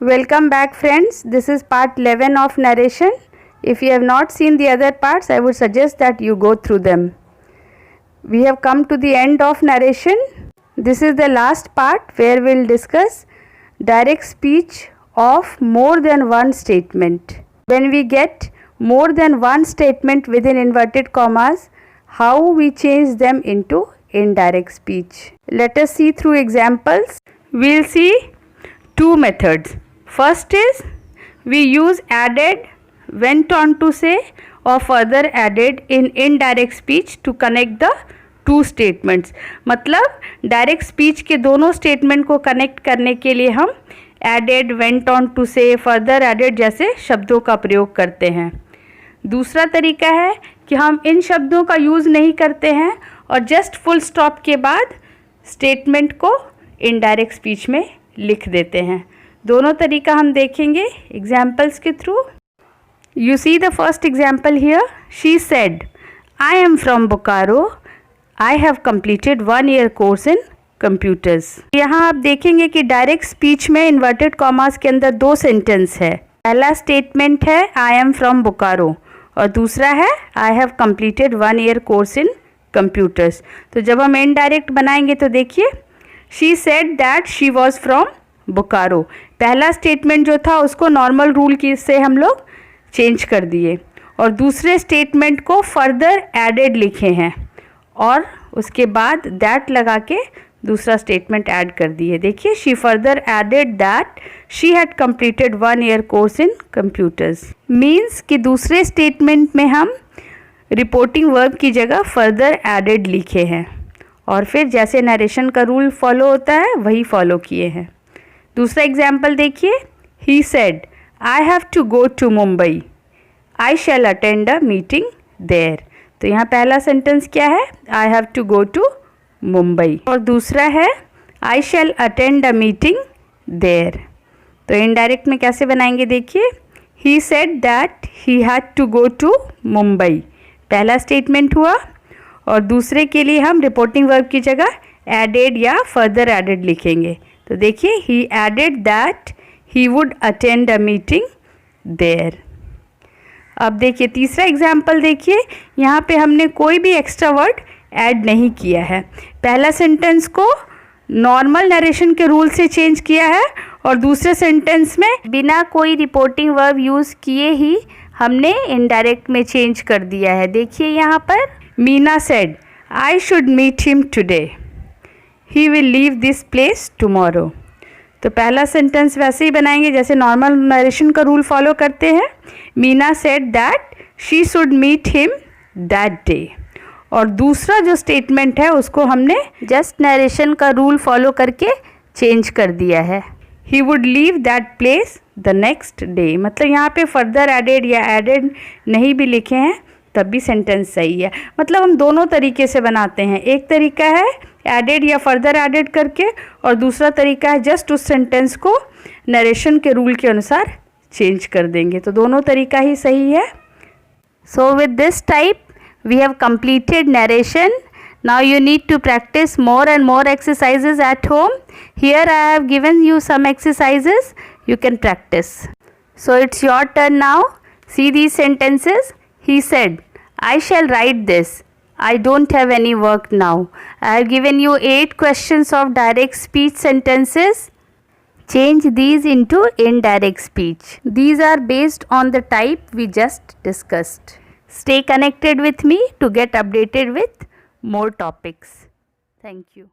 Welcome back friends, this is part 11 of narration. If you have not seen the other parts, I would suggest that you go through them. We have come to the end of narration. This is the last part where we will discuss direct speech of more than one statement. When we get more than one statement within inverted commas, how we change them into indirect speech. Let us see through examples. We will see two methods. First is we use added, went on to say or further added in indirect speech to connect the two statements. मतलब direct speech के दोनों statement को connect करने के लिए हम added, went on to say, further added जैसे शब्दों का प्रयोग करते हैं. दूसरा तरीका है कि हम इन शब्दों का यूज़ नहीं करते हैं और जस्ट फुल स्टॉप के बाद स्टेटमेंट को इनडायरेक्ट स्पीच में लिख देते हैं. दोनों तरीका हम देखेंगे एग्जाम्पल्स के through. You see the first example here. She said, I am from Bokaro, I have completed 1 year course in computers. यहाँ आप देखेंगे कि डायरेक्ट स्पीच में इन्वर्टेड कॉमास के अंदर दो सेंटेंस है. पहला स्टेटमेंट है आई एम फ्रॉम बोकारो और दूसरा है I have completed 1 year course in computers. तो जब हम इनडायरेक्ट बनाएंगे तो देखिए, she said that she was from Bokaro. पहला स्टेटमेंट जो था उसको नॉर्मल रूल की से हम लोग चेंज कर दिए और दूसरे स्टेटमेंट को फर्दर एडेड लिखे हैं और उसके बाद दैट लगा के दूसरा स्टेटमेंट ऐड कर दिए. देखिए, she further added that she had completed 1 year course in computers. Means कि दूसरे स्टेटमेंट में हम रिपोर्टिंग वर्ब की जगह फर्दर एडेड लिखे हैं और फिर जैसे नरेशन का रूल फॉलो होता है वही फॉलो किए हैं. दूसरा एग्जाम्पल देखिए. He said, I have to go to Mumbai, I shall attend a meeting there. तो यहाँ पहला सेंटेंस क्या है? I have to go to Mumbai और दूसरा है I shall attend a meeting there. तो इनडायरेक्ट में कैसे बनाएंगे देखिए. He said that he had to go to Mumbai, पहला स्टेटमेंट हुआ और दूसरे के लिए हम रिपोर्टिंग वर्ब की जगह एडेड या फर्दर एडेड लिखेंगे. तो देखिए, he added that he would attend a meeting there. अब देखिए तीसरा एग्जाम्पल देखिए. यहाँ पे हमने कोई भी एक्स्ट्रा वर्ड ऐड नहीं किया है. पहला सेंटेंस को नॉर्मल नरेशन के रूल से चेंज किया है और दूसरे सेंटेंस में बिना कोई रिपोर्टिंग वर्ब यूज़ किए ही हमने इनडायरेक्ट में चेंज कर दिया है. देखिए यहाँ पर, Meena said, I should meet him today, he will leave this place tomorrow. तो पहला सेंटेंस वैसे ही बनाएंगे जैसे नॉर्मल नरेशन का रूल फॉलो करते हैं. Meena said that she should meet him that day और दूसरा जो स्टेटमेंट है उसको हमने जस्ट नरेशन का रूल फॉलो करके चेंज कर दिया है. He would leave that place the next day. मतलब यहाँ पे फर्दर एडेड या एडेड नहीं भी लिखे हैं तब भी सेंटेंस सही है. मतलब हम दोनों तरीके से बनाते हैं. एक तरीका है एडेड या फर्दर एडेड करके और दूसरा तरीका है जस्ट उस सेंटेंस को नरेशन के रूल के अनुसार चेंज कर देंगे. तो दोनों तरीका ही सही है. So with this type we have completed narration. Now you need to practice more and more exercises at home. Here I have given you some exercises. You can practice. So it's your turn now. See these sentences. He said, I shall write this. I don't have any work now. I have given you 8 questions of direct speech sentences. Change these into indirect speech. These are based on the type we just discussed. Stay connected with me to get updated with more topics. Thank you.